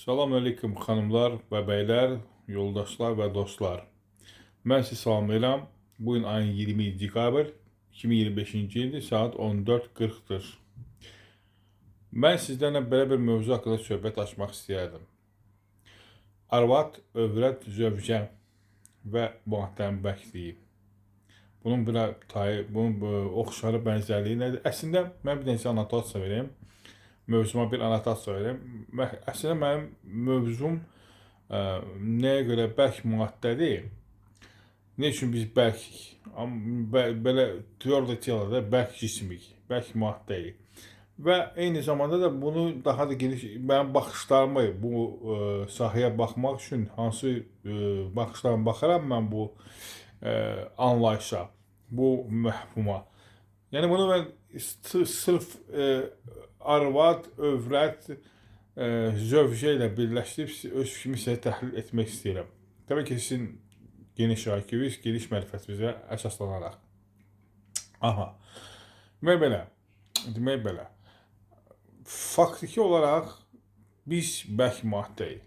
Salamünaleyküm xanımlar və bəylər, yoldaşlar və dostlar. Mən sizi salamlayıram. Bugün ayın 20 dekabr 2025-ci ildir, saat 14:40-dır. Mən sizlərlə belə bir mövzu haqqında söhbət açmaq istəyərdim. Arvad, övrət, zövcə və müəttəmin bəkliyi. Bunun oxşarı bənzərliyi nədir? Əslində, mən bir neçə anotasiya vereyim. Mövzuma bir anotasiya vereyim. Əslində, mənim mövzum nəyə görə bərk müəttədir? Ne üçün biz bərkik? Belə tverdo teloda bərk cismik, bərk müəttəyik. Və eyni zamanda da bunu daha da geniş, mənim baxışlarımı bu sahəyə baxmaq üçün hansı baxışlarla baxaram mən bu anlayışa, bu məhfuma. Yəni bunu mən sırf arvad, övrət, zövcə ilə birləşdirib öz fikrimi sizə təhlil etmək istəyirəm. Təbii ki, sizin geniş IQ-yüz, geniş mərifətinizə əsaslanaraq. Aha. Demək belə. Faktiki olaraq biz bərk maddəyik.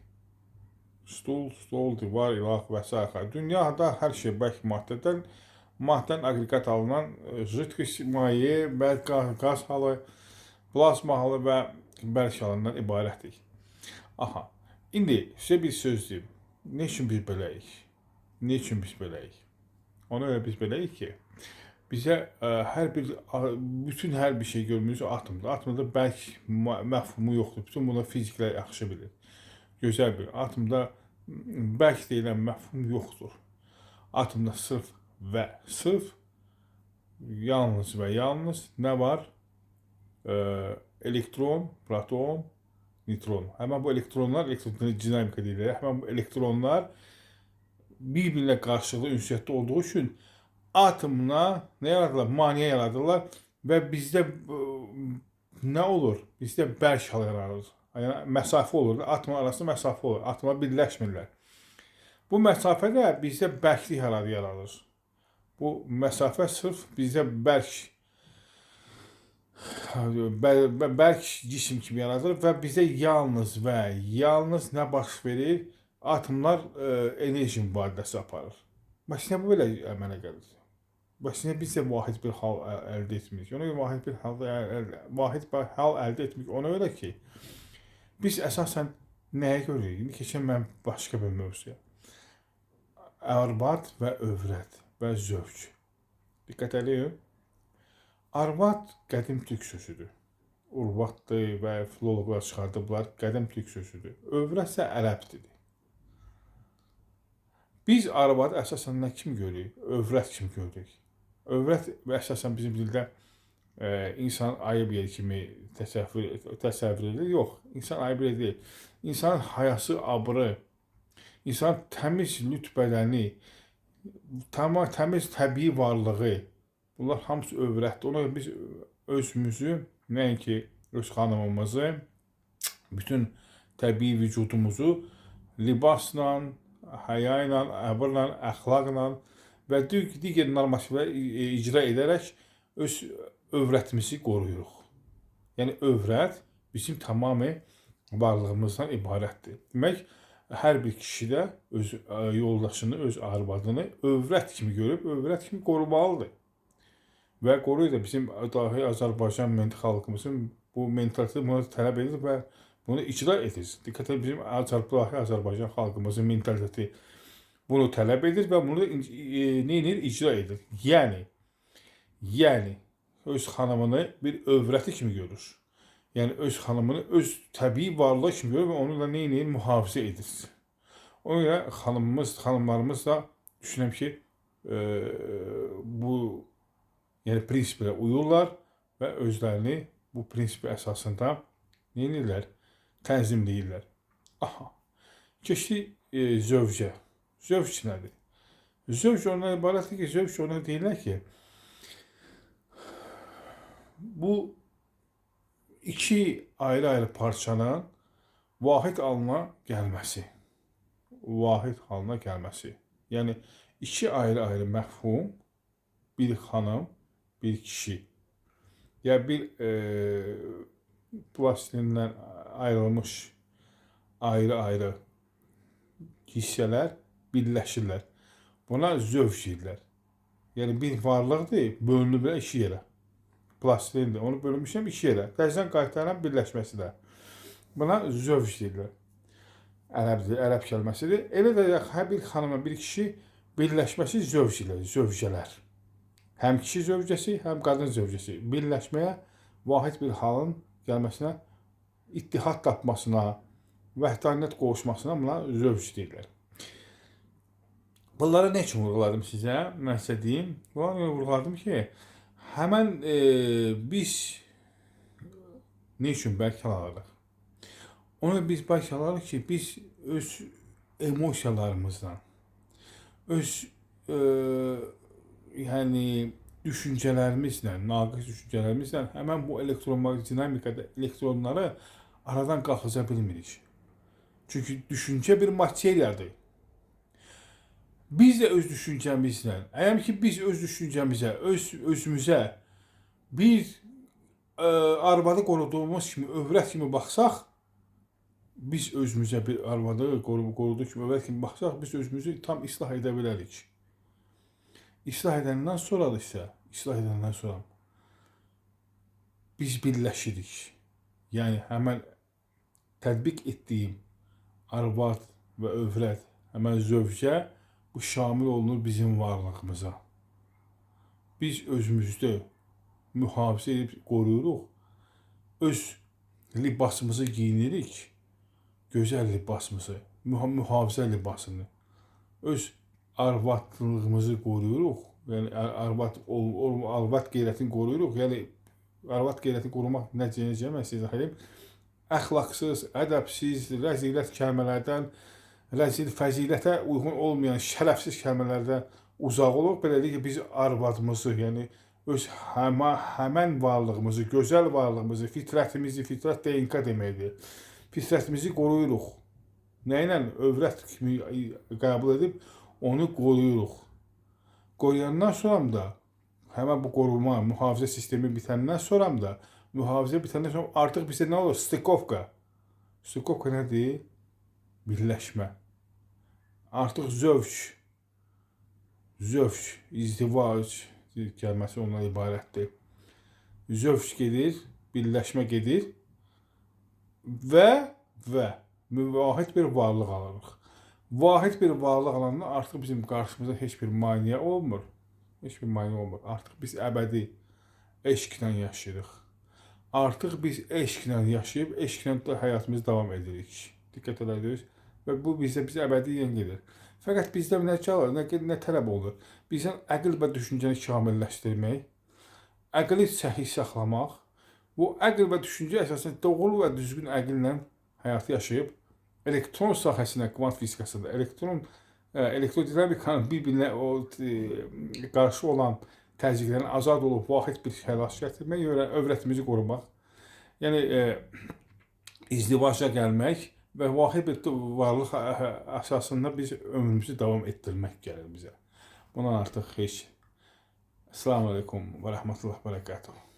Stol, divar, ilaq və s. Dünyada hər şey bərk maddədən, maddən aqreqat alınan jidkis, maye, qaz halı, plazma halı və bərk halından ibarətdir. Aha. İndi sizə bir söz deyim. Ne üçün biz beləyik? Ne üçün biz beləyik? Ona görə biz beləyik ki, bizə bütün hər bir şey görmüyoruz atomda. Atomda bərk məfhumu yoxdur. Bütün bunu fiziklər yaxşı bilir. Gözəl bir. Atomda bərk deyilən məfhum yoxdur. Atomda sırf və sırf yalnız və yalnız nə var? Elektron, proton, nitron. Həmən bu elektronlar, elektrodinamika deyilir. Həmən bu elektronlar bir-birinə qarşılıqlı ünsiyyətdə olduğu üçün atomuna nə yaradırlar? Maneə yaradırlar və bizdə nə olur? Bizdə bərk hal yaradılır. Yəni məsafə olur. Atomlar arasında məsafə olur. Atomlar birləşmirlər. Bu məsafə də bizdə bərklik yaradır. Bu məsafə sırf bizdə bərk cisim kimi yaradır və bizdə yalnız və yalnız nə baş verir? Atomlar enerji mübadiləsi aparır. Bəs nə bu belə əmələ gəlir? Bəs nə biz də vahid bir hal əldə etmirik? Ona görə vahid bir hal əldə etmirik. Ona görə ki, biz əsasən nəyə görürük? İndi keçən mən başqa bir mövzuya. Arvad və övrət və zövc. Diqqət edin. Arvad qədim türk sözüdür. Urvatdır və filoloqlar çıxardıblar. Qədim türk sözüdür. Övrət isə ərəb dili. Biz arvadı əsasən nə kimi görürük? Övrət kimi görürük. Övrət əsasən bizim dildə insan ayıb yeri kimi təsəvvür edilir. Yox, insan ayıb yeri deyil. İnsanın hayası, abrı, insanın təmiz lüt bədəni, təmiz təbii varlığı, bunlar hamısı övrətdir. Ona görə biz özümüzü, nəinki öz xanımımızı, bütün təbii vücudumuzu libasla, həya ilə, əbrlə, əxlaqla və digər normativlər icra edərək öz övrətimizi qoruyuruq. Yəni, övrət bizim tamamı varlığımızdan ibarətdir. Demək, hər bir kişi də öz yoldaşını, öz arvadını övrət kimi görüb, övrət kimi qorumalıdır. Və qoruyur da bizim dahi Azərbaycan xalqımızın bu mentalitet bunu tələb edir və bunu icra edir. Diqqət edin, bizim dahi Azərbaycan xalqımızın mentaliteti bunu tələb edir və bunu icra edir. Yəni, öz xanımını bir övrəti kimi görür. Yəni, öz xanımını öz təbii varlığı kimi görür və onunla mühafizə edir. Ona görə xanımlarımız da düşünürəm ki, bu prinsiplə uyurlar və özlərini bu prinsipi əsasında tənzimləyirlər. Aha. Keçdik zövcə. Zövc nədir? Zövc ondan ibarətdir ki, zövc ona deyirlər ki, bu iki ayrı-ayrı parçanın vahid halına gəlməsi. Vahid halına gəlməsi. Yəni, iki ayrı-ayrı məfhum, bir xanım, bir kişi. Yəni, bir plastinlə ayrılmış, 2 ayrı-ayrı məfhum, bir xanım, bir kişi. Yəni, bir xanım, bir kişi. Yəni, bir plastinlə ayrılmış, 2 ayrı-ayrı məfhum, bir xanım, bir kişi. Yəni, bir plastinlə ayrılmış, 2 ayrı-ayrı məfhum, bir xanım, bir kişi. Yəni, bir ayrı-ayrı hissələr birləşirlər. Buna zövc deyirlər. Yəni bir varlıqdır, bölünüb iki yerə. Plastindir, onu bölmüşəm iki yerə. Təzədən qaytaran birləşməsi də. Buna zövc deyirlər. Ərəb kəlməsidir. Elə də hər bir xanıma, bir kişi birləşməsi zövc deyirlər, zövcələr. Həm kişi zövcəsi, həm qadın zövcəsi. Birləşməyə, vahid bir halın gəlməsinə, ittihad tapmasına, vəhdaniyyət qovuşmasına buna zövc deyirlər. Bunları nə üçün vurğuladım sizə? Mən sizə deyim. Bunları vurğuladım ki, həmən biz nə üçün bəlkə alarıq? Onu biz bəlkə alarıq ki, biz öz emosiyalarımızdan, öz yəni düşüncələrimizlə, naqis düşüncələrimizlə həmən bu dinamikada elektronları aradan qalxıza bilmirik. Çünki düşüncə bir materiyadır. Biz də öz düşüncəmizlə, əgər ki biz öz düşüncəmizə, özümüzə bir arvadı qoruduğumuz kimi, övrət kimi baxsaq, biz özümüzə bir arvadı qoruduğu kimi, övrət kimi baxsaq, biz özümüzü tam islah edə bilərik. İslah edəndən sonra biz birləşirik. Yəni, həmən tətbiq etdiyim arvad və övrət, həmən zövcə, bu şamil olunur bizim varlığımıza. Biz özümüzdə mühafizə edib qoruyuruq. Öz libasımızı giyinirik. Gözəl libasımızı, mühafizə libasını. Öz arvadlığımızı qoruyuruq. Yəni, arvad qeyrətini qoruyuruq. Yəni, arvad qeyrətini qorumaq necə mən sizə deyim. Əxlaqsız, ədəbsiz, rəzilət kəlmələrdən, fəzilətə uyğun olmayan şərəfsiz kəlmələrdən uzaq olub. Beləliklə biz arvadımızı, yəni öz həmən varlığımızı, gözəl varlığımızı, fitrətimizi, fitrət DNK deməkdir. Fitrətimizi qoruyuruq. Nə ilə? Övrət kimi qəbul edib onu qoruyuruq. Qoruyandan sonra da həmən bu qoruma, mühafizə sistemi bitəndən sonra da artıq bizdə nə olur? Stikovka. Stikovka nədir? Birləşmə. Artıq zövc, izdivac kəlməsi ondan ibarətdir. Zövc gedir, birləşmə gedir və vahid bir varlıq alırıq. Vahid bir varlıq alanda artıq bizim qarşımızda heç bir maneə olmur. Artıq biz əbədi eşqlə yaşayırıq. Artıq biz eşqlə yaşayıb, eşqlə də həyatımızı davam edirik. Diqqət edərsiniz. Və bu bizə əbədiyyən gedir. Fəqət bizdə nə tələb olur? Bizdən əql və düşüncəni kamilləşdirmək, əqli səhih saxlamaq, bu əql və düşüncə əsasında doğru və düzgün əqillə həyatı yaşayıb, elektron sahəsinə, kvant fizikasında, elektrodinamikanın bir-birinə qarşı olan təzyiqlərin azad olub, vahid bir xəlaş gətirmək, övrətimizi qorumaq, yəni izdivaca gəlmək, və vahid bir varlıq əsasında biz ömrümüzü davam etdirmək gəlir bizə. Bundan artıq heç. Əssalamu aleykum və rəhmətullah və bərəkatuhu.